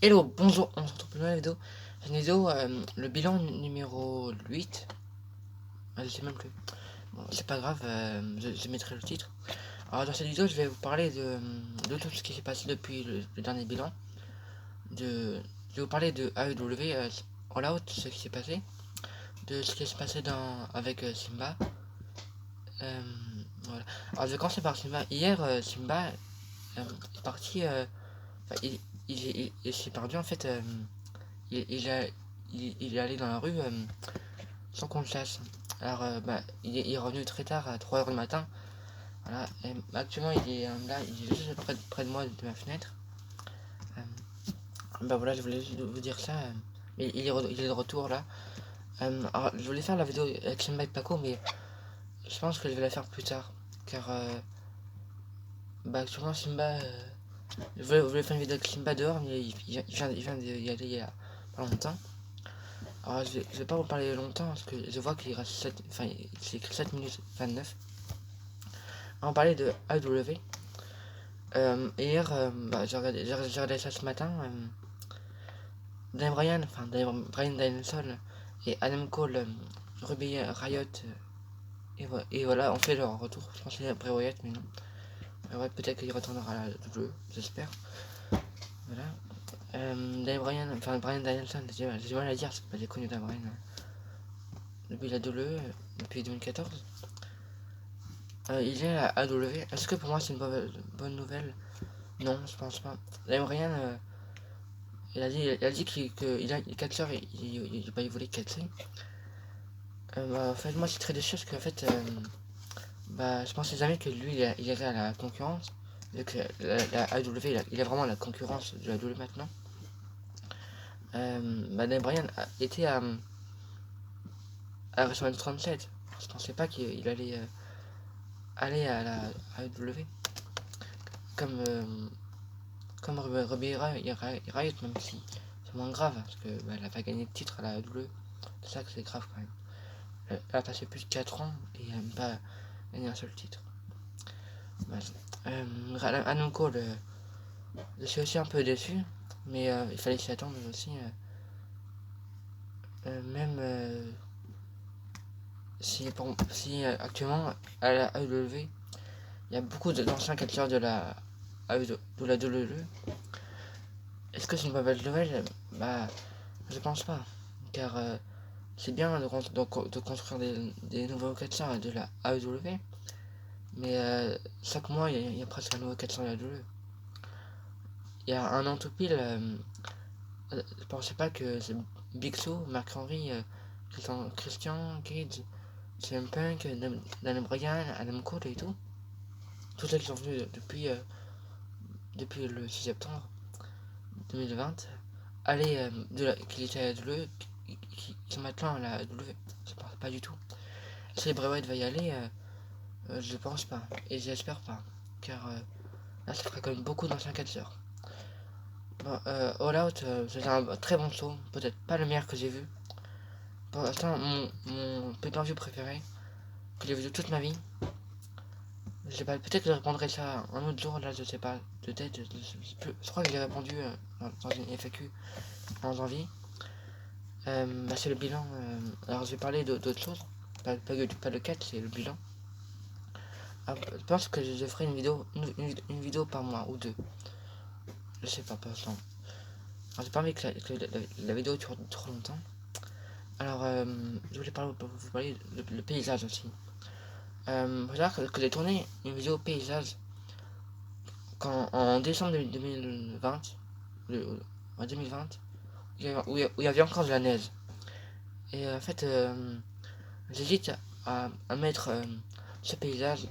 Hello, bonjour, on se retrouve pour une nouvelle vidéo. C'est une vidéo, le bilan numéro 8. Je sais même plus. Bon, c'est pas grave, je mettrai le titre. Alors dans cette vidéo, je vais vous parler de tout ce qui s'est passé depuis le dernier bilan. Je vais vous parler de AEW, All Out, ce qui s'est passé. De ce qui s'est passé avec Simba. Euh, voilà. Alors je vais commencer par Simba. Hier, Simba est parti... enfin, il s'est perdu en fait. Il, il, a- il est allé dans la rue sans qu'on le sache. Alors, il est revenu très tard, à 3 heures du matin. Voilà. Et actuellement, il est là, il est juste près de moi, de ma fenêtre. Euh, voilà, je voulais juste vous dire ça. Mais il est de retour là. Alors, je voulais faire la vidéo avec Simba et Paco, mais je pense que je vais la faire plus tard. Car, actuellement, Simba. Je voulais faire une vidéo avec Simba dehors, mais il vient d'y aller il y a pas longtemps. Alors, je vais pas vous parler longtemps parce que je vois qu'il reste 7, enfin, c'est écrit 7 minutes 29. On parlait de AW. Hier, j'ai regardé ça ce matin. Brian Danielson et Adam Cole, Ruby Riot, et voilà, on fait leur retour. Je pensais après Wyatt, mais non. Ouais, peut-être qu'il retournera à la W, j'espère. Voilà. Brian Danielson, j'ai du mal à dire parce que j'ai connu Dan Brian depuis la W, depuis 2014. Il est à AW. Est-ce que pour moi c'est une bonne nouvelle? Non, je pense pas. Dan Brian, il a dit qu'il a 4 heures et il voulait 4 heures. En fait, moi, c'est très déçu parce qu'en fait, je pensais jamais que lui, il irait à la concurrence. Vu que la AW, il a vraiment la concurrence de la AW maintenant. Dan Bryan était à WrestleMania 37. Je pensais pas qu'il allait aller à la AW. Comme, comme Ruby Riot, même si c'est moins grave, parce que elle a pas gagné de titre à la AW. C'est ça que c'est grave quand même. Elle a passé plus de 4 ans et elle n'a pas gagné un seul titre. Adam Cole, je suis aussi un peu déçu, mais il fallait s'y attendre aussi. Même si actuellement à la AEW, il y a beaucoup d'anciens catcheurs de la WWE. Est-ce que c'est une mauvaise nouvelle? Je pense pas, car c'est bien de construire des nouveaux catcheurs de la AEW, mais chaque mois il y a presque un nouveau catcheur de la WWE. Il y a un an tout pile, je pensais pas que c'est Big Show, Marc Henry, Christian Cage, CM Punk, Dan Bryan, Adam Cole et tout. Tous ceux qui sont venus depuis le 6 septembre 2020. Allez, qui était à la WWE, qui sont maintenant à la W. Je pense pas du tout. Si Bray Wyatt va y aller, je pense pas. Et j'espère pas. Car là, ça ferait quand même beaucoup d'anciens catcheurs. Bon, All Out, c'était un très bon show. Peut-être pas le meilleur que j'ai vu. Pour l'instant, mon pay-per-view préféré, que j'ai vu de toute ma vie. Je sais pas, peut-être que je répondrai ça un autre jour, là, je sais pas. Peut-être, je crois que j'ai répondu dans une FAQ en janvier. C'est le bilan. Alors, je vais parler d'autres choses. Pas de 4, c'est le bilan. Alors, je pense que je ferai une vidéo par mois ou deux. Je sais pas, pour l'instant. Alors, j'ai pas envie que la vidéo dure trop longtemps. Alors, je voulais vous parler le paysage aussi. Faut savoir que j'ai tourné une vidéo paysage en décembre 2020, en 2020, où il y avait encore de la neige. Et en fait, j'hésite à mettre ce paysage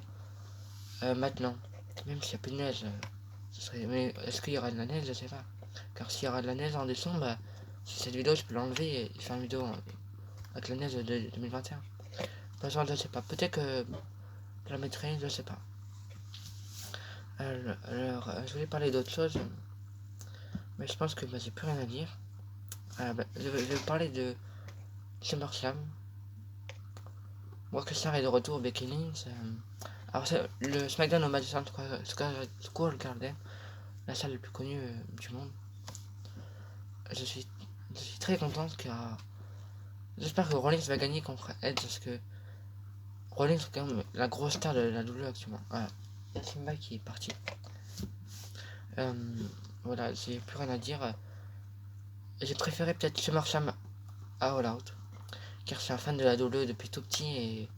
maintenant, même s'il n'y a plus de neige. Mais est-ce qu'il y aura de la neige? Je sais pas. Car s'il y aura de la neige en décembre, cette vidéo je peux l'enlever et faire une vidéo avec la neige de 2021. Par exemple, je sais pas. Peut-être que je la mettrai, je sais pas. Alors, je voulais parler d'autre chose, mais je pense que j'ai plus rien à dire. Je vais vous parler de SummerSlam. Workestar est de retour, Becky Lynch. Alors, c'est le SmackDown au Madison Square Garden, la salle la plus connue du monde. je suis, je suis très content car j'espère que Rollins va gagner contre Edge parce que Rollins est quand même la grosse star de la WWE actuellement. Voilà. Il y a Simba qui est parti. Euh, voilà, j'ai plus rien à dire. J'ai préféré peut-être SummerSlam à All Out car je suis un fan de la WWE depuis tout petit et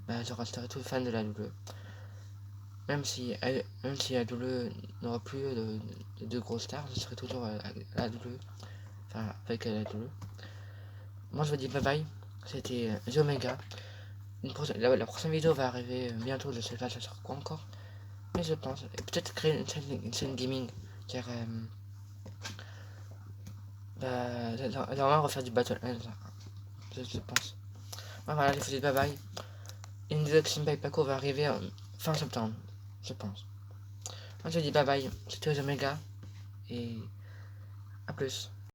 bah, je resterai tout fan de la WWE. Même si la WWE n'aura plus de grosses stars, je serai toujours à la WWE. Enfin, avec la WWE. Moi, je vous dis bye bye. C'était The Omega. La prochaine vidéo va arriver bientôt. Je sais pas, ça sera quoi encore. Mais je pense. Et peut-être créer une chaîne gaming. Car, bah, on va refaire du Battle End. Je pense. Ouais, voilà, je vous dis bye bye. Introduction by Paco va arriver fin septembre. Je pense. Moi, je vous dis bye bye. C'était The Omega. Et à plus.